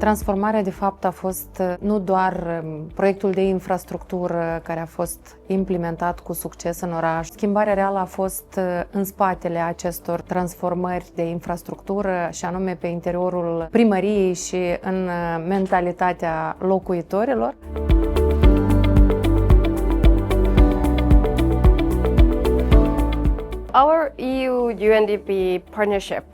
Transformarea, de fapt, a fost nu doar proiectul de infrastructură care a fost implementat cu succes în oraș. Schimbarea reală a fost în spatele acestor transformări de infrastructură, și anume pe interiorul primăriei și în mentalitatea locuitorilor. Our EU-UNDP partnership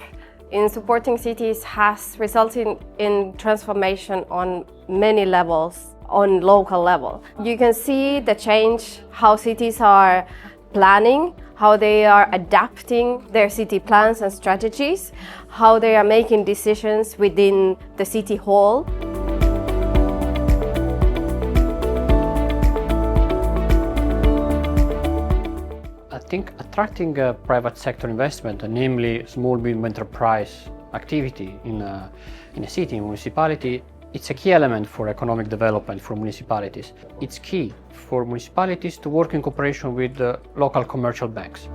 in supporting cities has resulted in transformation on many levels, on local level. You can see the change, how cities are planning, how they are adapting their city plans and strategies, how they are making decisions within the city hall. I think attracting private sector investment, namely small medium enterprise activity in a city, in municipality, it's a key element for economic development for municipalities. It's key for municipalities to work in cooperation with local commercial banks.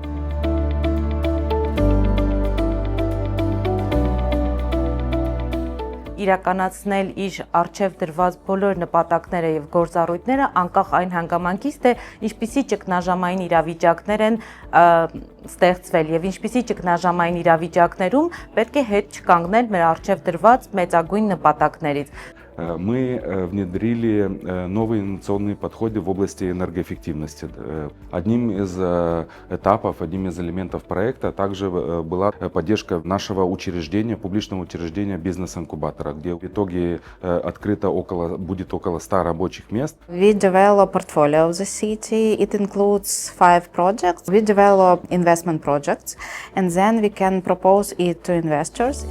Իրականացնել իր արժև դրված բոլոր նպատակները եւ գործառույթները անկախ այն հանգամանքից թե ինչպիսի ճգնաժամային իրավիճակներ են ստեղծվել եւ ինչպիսի ճգնաժամային իրավիճակներում պետք է հետ չկանգնել մեր արժև դրված մեծագույն նպատակներից. Мы внедрили новые инновационные подходы в области энергоэффективности. Одним из этапов, одним из элементов проекта также была поддержка нашего учреждения, публичного учреждения бизнес-инкубатора, где в итоге будет около 100 рабочих мест. We develop a portfolio of the city. It includes 5 projects. We develop investment projects and then we can propose it to investors.